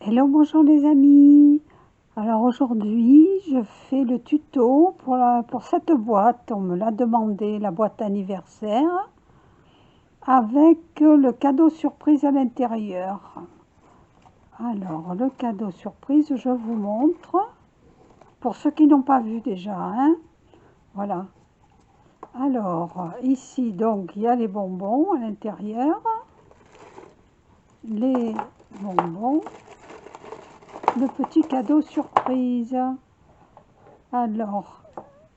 Hello, bonjour les amis. Alors aujourd'hui, je fais le tuto pour cette boîte. On me l'a demandé, la boîte anniversaire, avec le cadeau surprise à l'intérieur. Alors, le cadeau surprise, je vous montre. Pour ceux qui n'ont pas vu déjà, hein. Voilà. Alors, ici, donc, il y a les bonbons à l'intérieur. Les bonbons. Le petit cadeau surprise. Alors,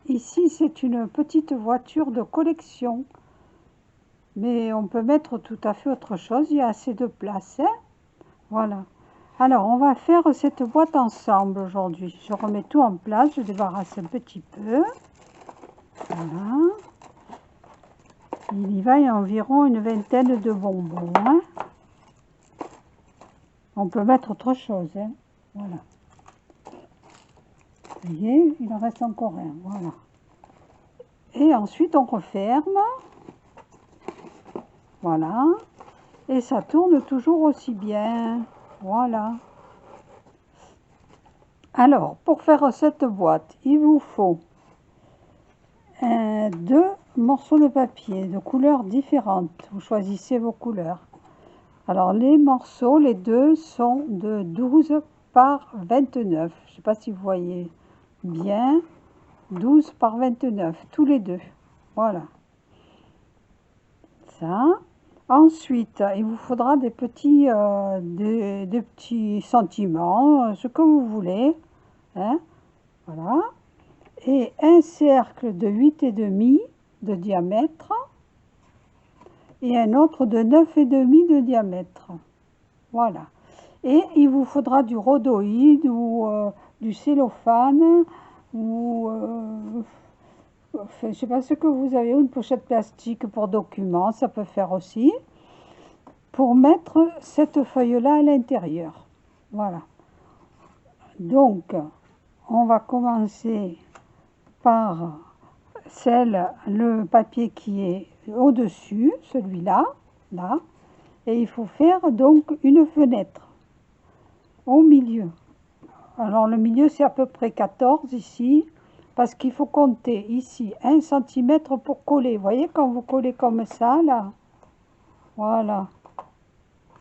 ici, c'est une petite voiture de collection. Mais on peut mettre tout à fait autre chose. Il y a assez de place, hein. Voilà. Alors, on va faire cette boîte ensemble aujourd'hui. Je remets tout en place. Je débarrasse un petit peu. Voilà. Il y va, il y a environ une vingtaine de bonbons, hein. On peut mettre autre chose, hein. Voilà. Vous voyez, il en reste encore un. Voilà. Et ensuite, on referme. Voilà. Et ça tourne toujours aussi bien. Voilà. Alors, pour faire cette boîte, il vous faut deux morceaux de papier de couleurs différentes. Vous choisissez vos couleurs. Alors, les morceaux, les deux, sont de 12 par 29. Je ne sais pas si vous voyez bien. 12 par 29, tous les deux. Voilà. Ça. Ensuite, il vous faudra des petits sentiments, ce que vous voulez, hein, voilà, et un cercle de 8,5 de diamètre et un autre de 9,5 de diamètre, voilà. Et il vous faudra du rhodoïde ou du cellophane ou enfin, je ne sais pas ce que vous avez, une pochette plastique pour documents, ça peut faire aussi, pour mettre cette feuille-là à l'intérieur. Voilà. Donc, on va commencer par le papier qui est au-dessus, celui-là, là. Et il faut faire donc une fenêtre au milieu. Alors, le milieu, c'est à peu près 14 ici, parce qu'il faut compter ici 1 cm pour coller. Vous voyez, quand vous collez comme ça, là, voilà.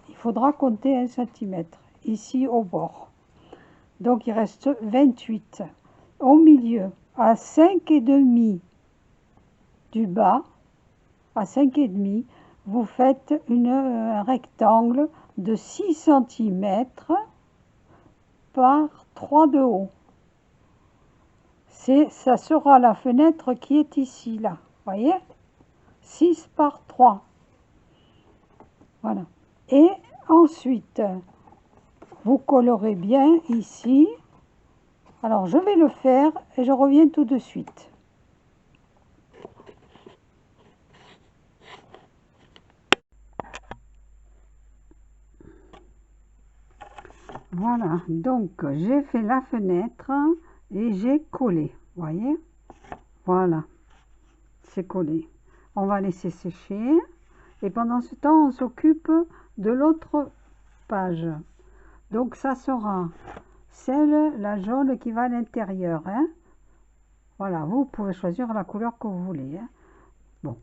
Il faudra compter 1 cm ici au bord. Donc il reste 28. Au milieu, à 5,5 du bas, à 5,5, vous faites un rectangle de 6 cm par 3 de haut. Ça sera la fenêtre qui est ici, là. Voyez, 6 par 3. Voilà. Et ensuite, vous collerez bien ici. Alors, je vais le faire et je reviens tout de suite. Voilà, donc j'ai fait la fenêtre et j'ai collé. Voyez? Voilà, c'est collé. On va laisser sécher et pendant ce temps, on s'occupe de l'autre page. Donc, ça sera la jaune qui va à l'intérieur, hein. Voilà, vous pouvez choisir la couleur que vous voulez, hein. Bon,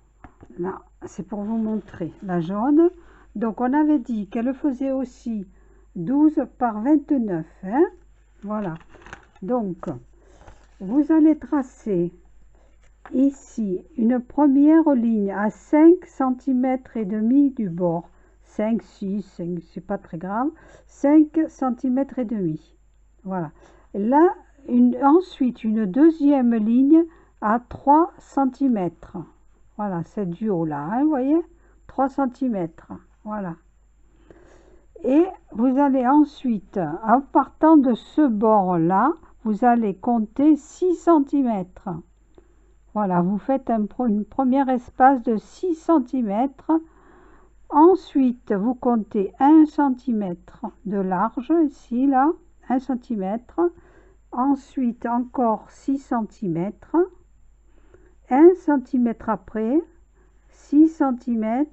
là, c'est pour vous montrer la jaune. Donc, on avait dit qu'elle faisait aussi 12 par 29, hein. Voilà. Donc, vous allez tracer ici une première ligne à 5 cm et demi du bord. 5, 6, 5, c'est pas très grave. 5 cm et demi. Voilà. Là, ensuite, une deuxième ligne à 3 cm. Voilà, c'est du haut là, hein, vous voyez, 3 cm. Voilà. Et vous allez ensuite, en partant de ce bord-là, vous allez compter 6 cm. Voilà, vous faites un premier espace de 6 cm. Ensuite, vous comptez 1 cm de large, ici, là, 1 cm. Ensuite, encore 6 cm. 1 cm après, 6 cm.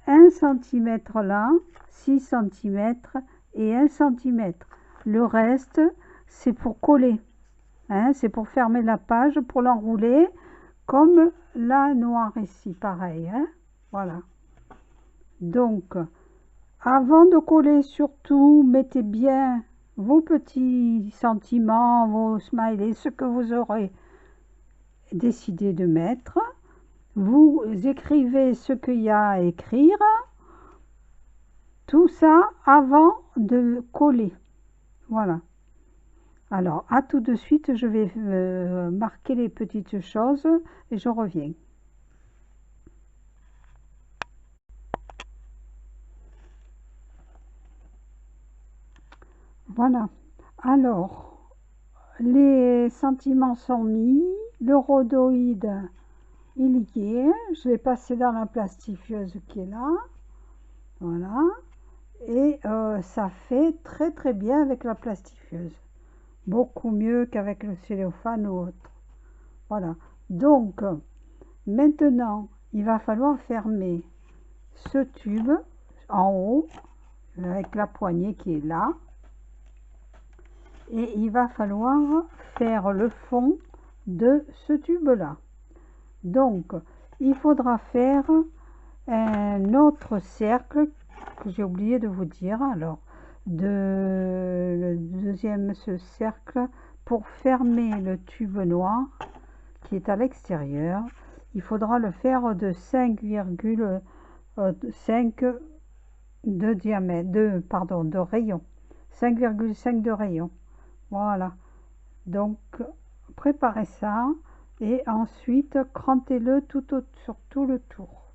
1 cm là, 6 cm et 1 cm. Le reste, c'est pour coller. Hein, c'est pour fermer la page, pour l'enrouler, comme la noire ici, pareil. Hein, voilà. Donc, avant de coller, surtout, mettez bien vos petits sentiments, vos smileys, ce que vous aurez décidé de mettre. Vous écrivez ce qu'il y a à écrire. Tout ça avant de coller. Voilà. Alors, à tout de suite, je vais marquer les petites choses et je reviens. Voilà. Alors, les sentiments sont mis. Le rhodoïde, il y est. Je l'ai passé dans la plastifieuse qui est là. Voilà. Et ça fait très très bien avec la plastifieuse. Beaucoup mieux qu'avec le cellophane ou autre. Voilà. Donc, maintenant, il va falloir fermer ce tube en haut avec la poignée qui est là. Et il va falloir faire le fond de ce tube là. Donc, il faudra faire un autre cercle que j'ai oublié de vous dire. Alors, le deuxième cercle, pour fermer le tube noir qui est à l'extérieur, il faudra le faire de 5,5 de diamètre, de rayon. 5,5 de rayon. Voilà. Donc, préparez ça et ensuite crantez-le sur tout le tour.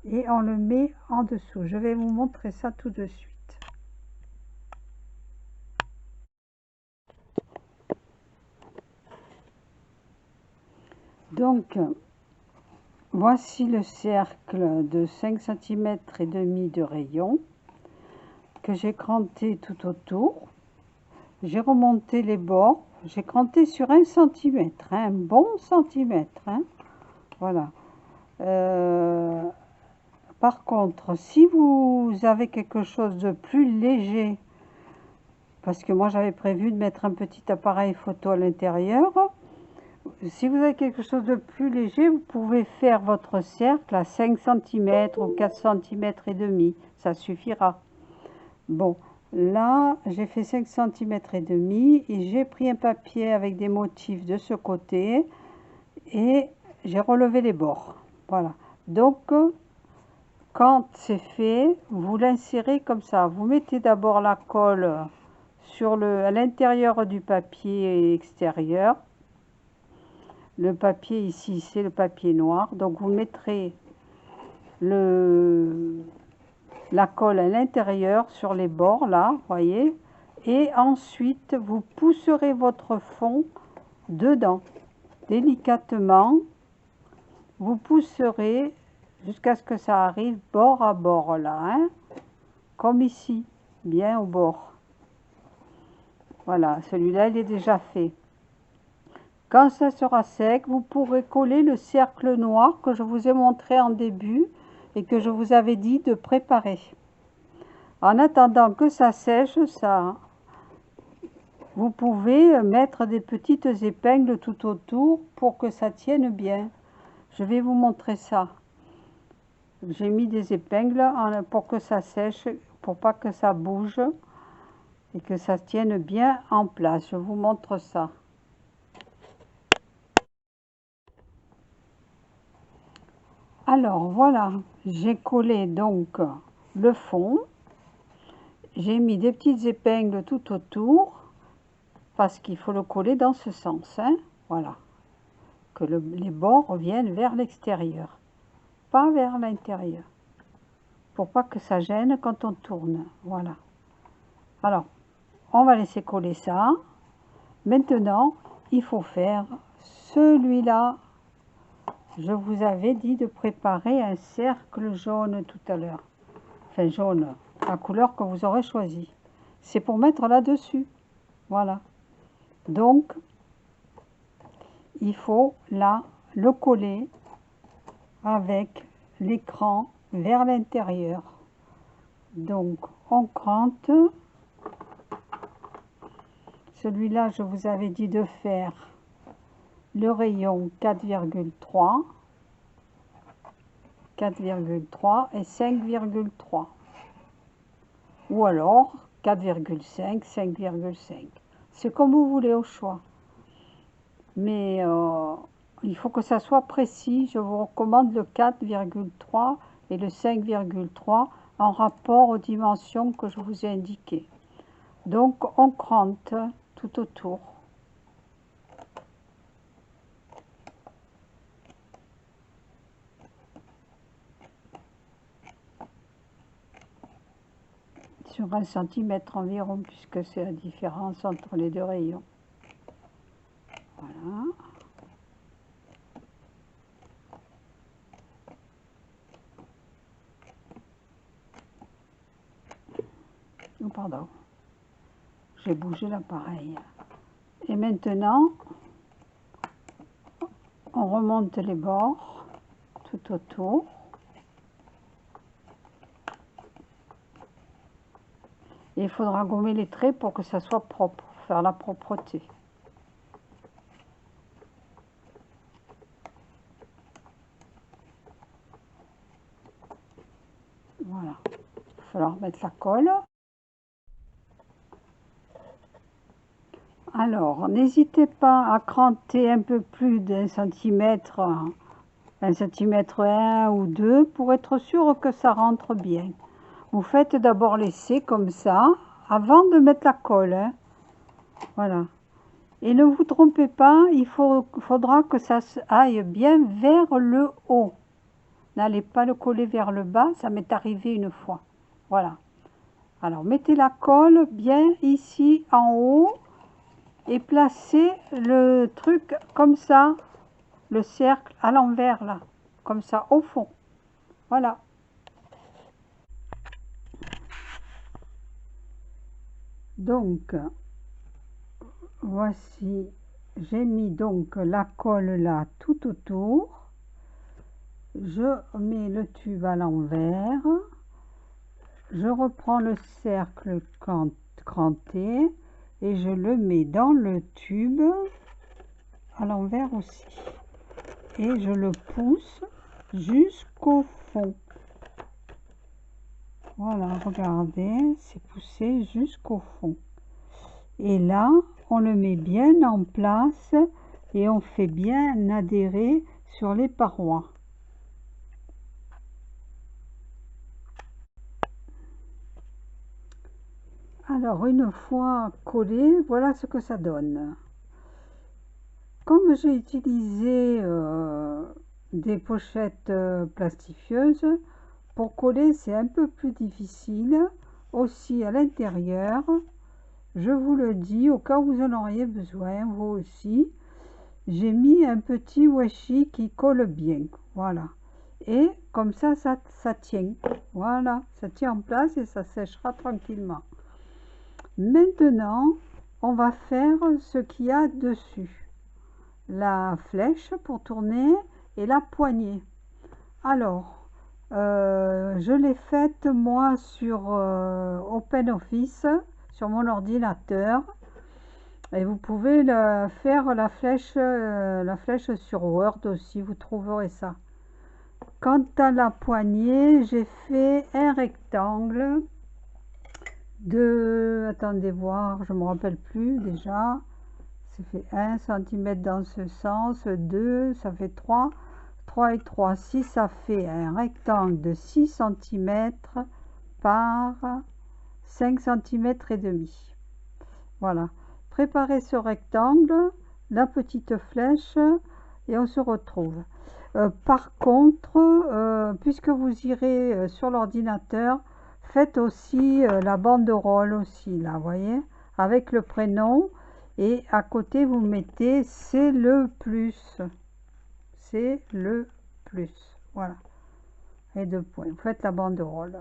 Et on le met en dessous. Je vais vous montrer ça tout de suite. Donc, voici le cercle de 5 cm et demi de rayon que j'ai cranté tout autour. J'ai remonté les bords. J'ai cranté sur 1 cm, un bon centimètre. Hein. Voilà. Par contre, si vous avez quelque chose de plus léger, parce que moi j'avais prévu de mettre un petit appareil photo à l'intérieur, si vous avez quelque chose de plus léger, vous pouvez faire votre cercle à 5 cm ou 4 cm et demi, ça suffira. Bon, là j'ai fait 5 cm et demi et j'ai pris un papier avec des motifs de ce côté et j'ai relevé les bords. Voilà, donc quand c'est fait, vous l'insérez comme ça. Vous mettez d'abord la colle à l'intérieur du papier extérieur. Le papier ici, c'est le papier noir. Donc vous mettrez la colle à l'intérieur sur les bords là, voyez. Et ensuite, vous pousserez votre fond dedans. Délicatement, vous pousserez jusqu'à ce que ça arrive bord à bord là, hein, comme ici, bien au bord. Voilà, celui-là il est déjà fait. Quand ça sera sec, vous pourrez coller le cercle noir que je vous ai montré en début et que je vous avais dit de préparer. En attendant que ça sèche, vous pouvez mettre des petites épingles tout autour pour que ça tienne bien. Je vais vous montrer ça. J'ai mis des épingles pour que ça sèche, pour pas que ça bouge et que ça tienne bien en place. Je vous montre ça. Alors voilà, j'ai collé donc le fond. J'ai mis des petites épingles tout autour parce qu'il faut le coller dans ce sens. Hein, voilà, que les bords viennent vers l'extérieur, pas vers l'intérieur, pour pas que ça gêne quand on tourne. Voilà. Alors, on va laisser coller ça. Maintenant, il faut faire celui-là. Je vous avais dit de préparer un cercle jaune tout à l'heure. Enfin, jaune, la couleur que vous aurez choisie. C'est pour mettre là-dessus. Voilà. Donc, il faut là le coller avec l'écran vers l'intérieur. Donc on crante. Celui-là, je vous avais dit de faire le rayon 4,3 et 5,3 ou alors 4,5, 5,5. C'est comme vous voulez au choix. Mais il faut que ça soit précis. Je vous recommande le 4,3 et le 5,3 en rapport aux dimensions que je vous ai indiquées. Donc on crante tout autour. Sur 1 cm environ, puisque c'est la différence entre les deux rayons. Voilà. Oh, pardon, j'ai bougé l'appareil. Et maintenant, on remonte les bords tout autour. Et il faudra gommer les traits pour que ça soit propre, pour faire la propreté. Voilà. Il va falloir mettre la colle. Alors, n'hésitez pas à cranter un peu plus d'1 centimètre, 1 centimètre 1 ou 2 pour être sûr que ça rentre bien. Vous faites d'abord l'essai comme ça, avant de mettre la colle. Hein. Voilà. Et ne vous trompez pas, il faudra que ça aille bien vers le haut. N'allez pas le coller vers le bas, ça m'est arrivé une fois. Voilà. Alors, mettez la colle bien ici en haut et placez le truc comme ça, le cercle à l'envers là, comme ça au fond. Voilà. Donc, voici, j'ai mis donc la colle là tout autour. Je mets le tube à l'envers. Je reprends le cercle cranté et je le mets dans le tube à l'envers aussi. Et je le pousse jusqu'au fond. Voilà, regardez, c'est poussé jusqu'au fond. Et là, on le met bien en place et on fait bien adhérer sur les parois. Alors, une fois collé, voilà ce que ça donne. Comme j'ai utilisé des pochettes plastifieuses, pour coller, c'est un peu plus difficile. Aussi à l'intérieur, je vous le dis, au cas où vous en auriez besoin, vous aussi, j'ai mis un petit washi qui colle bien. Voilà. Et comme ça tient. Voilà, ça tient en place et ça séchera tranquillement. Maintenant, on va faire ce qu'il y a dessus. La flèche pour tourner et la poignée. Alors, je l'ai faite moi sur OpenOffice, sur mon ordinateur. Et vous pouvez faire la flèche sur Word aussi, vous trouverez ça. Quant à la poignée, j'ai fait un rectangle de, attendez voir, je ne me rappelle plus déjà. Ça fait 1 cm dans ce sens, 2, ça fait 3, 3 et 3, 6, ça fait un rectangle de 6 cm par 5 cm et demi. Voilà. Préparez ce rectangle, la petite flèche et on se retrouve. Par contre, puisque vous irez sur l'ordinateur, faites aussi la banderole aussi, là, vous voyez, avec le prénom. Et à côté, vous mettez c'est le plus. C'est le plus. Voilà. Et 2 points. Vous faites la banderole.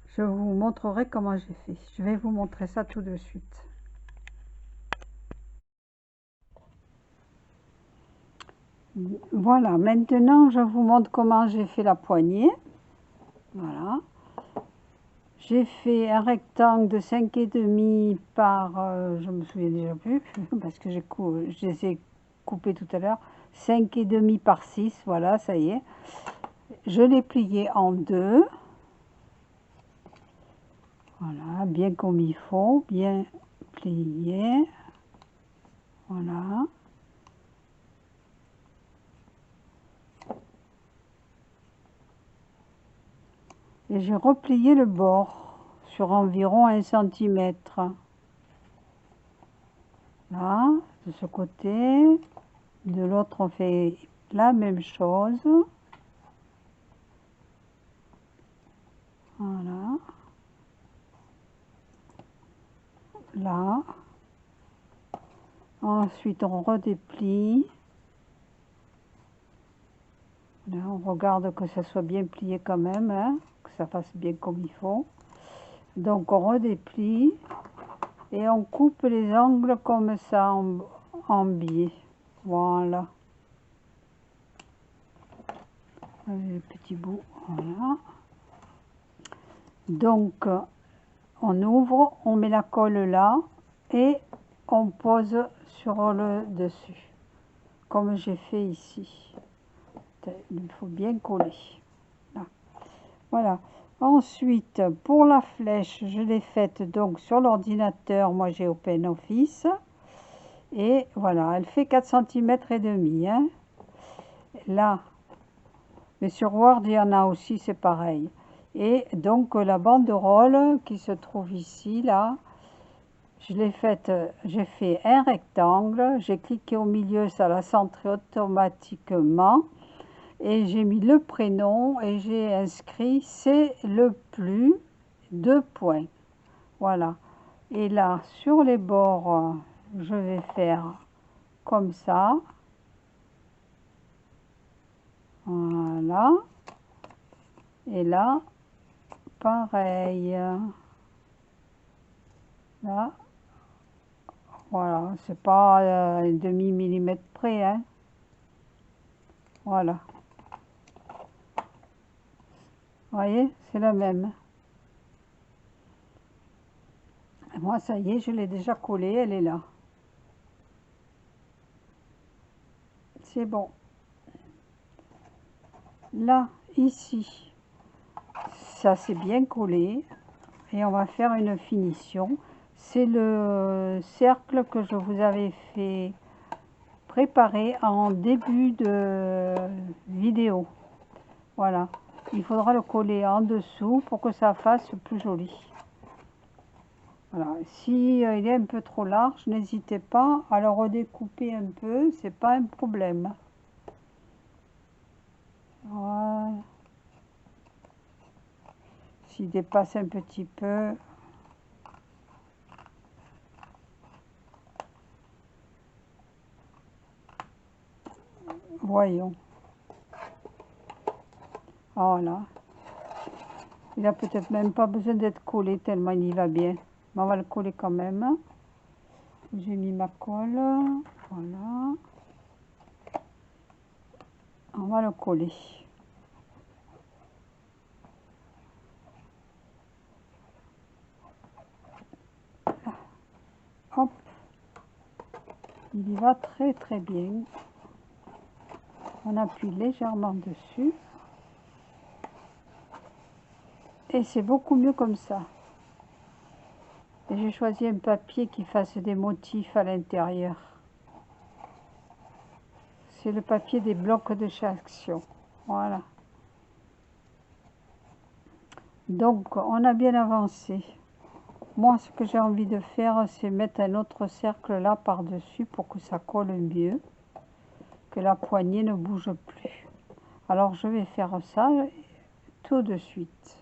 Je vous montrerai comment j'ai fait. Je vais vous montrer ça tout de suite. Voilà. Maintenant, je vous montre comment j'ai fait la poignée. Voilà. J'ai fait un rectangle de 5,5 par, je me souviens déjà plus, parce que je les ai coupés tout à l'heure, 5,5 par 6, voilà, ça y est. Je l'ai plié en deux, voilà, bien comme il faut, bien plié, voilà. Et j'ai replié le bord sur environ 1 cm. Là, de ce côté, de l'autre on fait la même chose. Voilà. Là. Ensuite on redéplie. Là, on regarde que ça soit bien plié quand même, hein, que ça fasse bien comme il faut. Donc on redéplie et on coupe les angles comme ça en biais. Voilà. Les petits bouts, voilà. Donc on ouvre, on met la colle là et on pose sur le dessus, comme j'ai fait ici. Il faut bien coller. Là. Voilà. Ensuite, pour la flèche, je l'ai faite donc sur l'ordinateur. Moi, j'ai OpenOffice. Et voilà, elle fait 4 cm et demi. Hein. Là, mais sur Word, il y en a aussi, c'est pareil. Et donc, la banderole qui se trouve ici, là, je l'ai faite, j'ai fait un rectangle. J'ai cliqué au milieu, ça l'a centré automatiquement. Et j'ai mis le prénom et j'ai inscrit c'est le plus, 2 points. Voilà. Et là, sur les bords, je vais faire comme ça. Voilà. Et là, pareil. Là, voilà. C'est pas un demi-millimètre près, hein. Voilà. Vous voyez, c'est la même. Et moi, ça y est, je l'ai déjà collée, elle est là. C'est bon. Là, ici, ça c'est bien collé. Et on va faire une finition. C'est le cercle que je vous avais fait préparer en début de vidéo. Voilà. Il faudra le coller en dessous pour que ça fasse plus joli. Voilà. Si il est un peu trop large, n'hésitez pas à le redécouper un peu, c'est pas un problème. Voilà. S'il dépasse un petit peu, voyons. Voilà. Il n'a peut-être même pas besoin d'être collé tellement il y va bien. Mais on va le coller quand même. J'ai mis ma colle. Voilà. On va le coller. Hop. Il y va très très bien. On appuie légèrement dessus. Et c'est beaucoup mieux comme ça. Et j'ai choisi un papier qui fasse des motifs à l'intérieur. C'est le papier des blocs de chaque action. Voilà. Donc, on a bien avancé. Moi, ce que j'ai envie de faire, c'est mettre un autre cercle là par-dessus pour que ça colle mieux, que la poignée ne bouge plus. Alors, je vais faire ça tout de suite.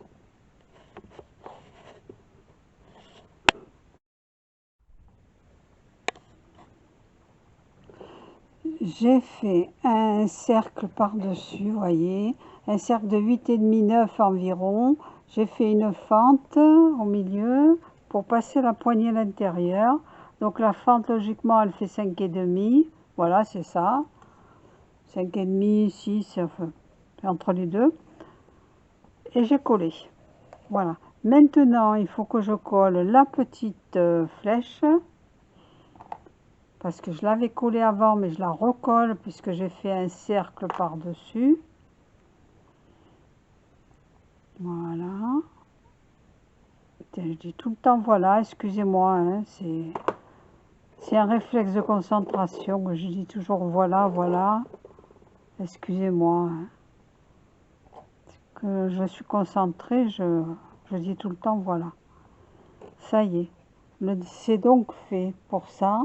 J'ai fait un cercle par-dessus, vous voyez, un cercle de 8,5, 9 environ. J'ai fait une fente au milieu pour passer la poignée à l'intérieur. Donc la fente, logiquement, elle fait 5,5. Voilà, c'est ça. 5,5, 6, enfin, entre les deux. Et j'ai collé. Voilà. Maintenant, il faut que je colle la petite flèche. Parce que je l'avais collée avant, mais je la recolle puisque j'ai fait un cercle par-dessus. Voilà. Je dis tout le temps voilà, excusez-moi, hein, c'est un réflexe de concentration que je dis toujours voilà, voilà. Excusez-moi. Hein. Que je suis concentrée, je dis tout le temps voilà. Ça y est. C'est donc fait pour ça.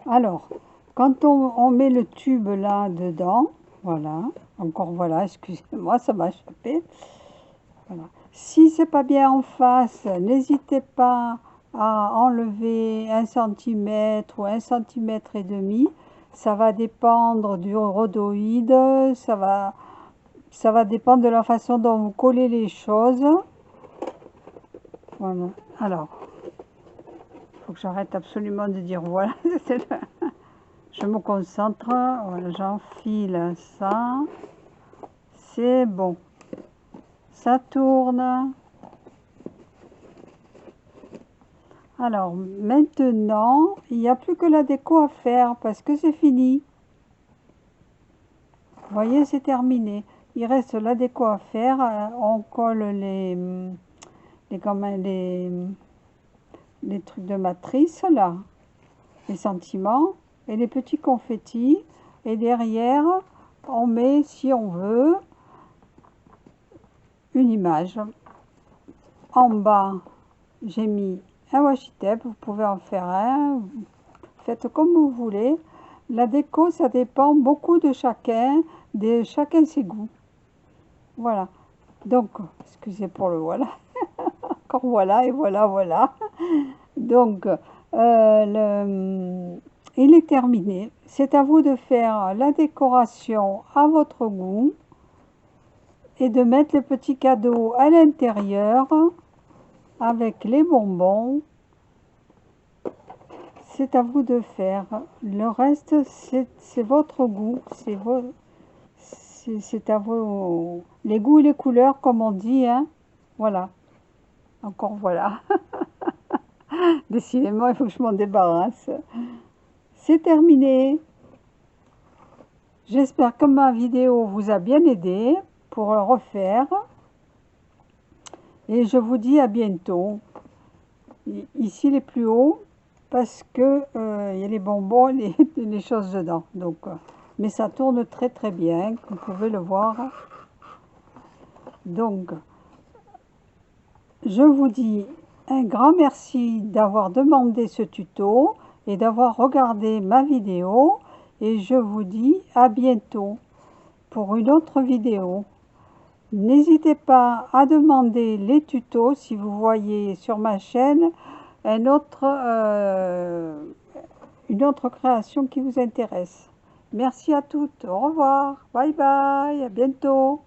Alors, quand on met le tube là dedans, voilà, encore voilà, excusez-moi, ça m'a échappé. Voilà. Si c'est pas bien en face, n'hésitez pas à enlever 1 cm ou 1,5 cm. Ça va dépendre du rhodoïde, ça va dépendre de la façon dont vous collez les choses. Voilà. Alors, il faut que j'arrête absolument de dire voilà. Je me concentre. Voilà, j'enfile ça. C'est bon. Ça tourne. Alors, maintenant, il n'y a plus que la déco à faire parce que c'est fini. Vous voyez, c'est terminé. Il reste la déco à faire. On colle les trucs de matrice, là. Les sentiments et les petits confettis. Et derrière, on met, si on veut, une image. En bas, j'ai mis un washi tape, vous pouvez en faire un, faites comme vous voulez. La déco, ça dépend beaucoup de chacun ses goûts. Voilà. Donc, excusez pour le voilà. Encore voilà et voilà, voilà. Donc, il est terminé. C'est à vous de faire la décoration à votre goût et de mettre les petits cadeaux à l'intérieur. Avec les bonbons, c'est à vous de faire. Le reste, c'est votre goût. C'est à vous. Les goûts et les couleurs, comme on dit. Hein. Voilà. Encore voilà. Décidément, il faut que je m'en débarrasse. C'est terminé. J'espère que ma vidéo vous a bien aidé pour le refaire. Et je vous dis à bientôt. Ici, les plus hauts, parce que il y a les bonbons et les choses dedans. Donc, mais ça tourne très très bien, vous pouvez le voir. Donc, je vous dis un grand merci d'avoir demandé ce tuto et d'avoir regardé ma vidéo. Et je vous dis à bientôt pour une autre vidéo. N'hésitez pas à demander les tutos si vous voyez sur ma chaîne une autre création qui vous intéresse. Merci à toutes. Au revoir. Bye bye. À bientôt.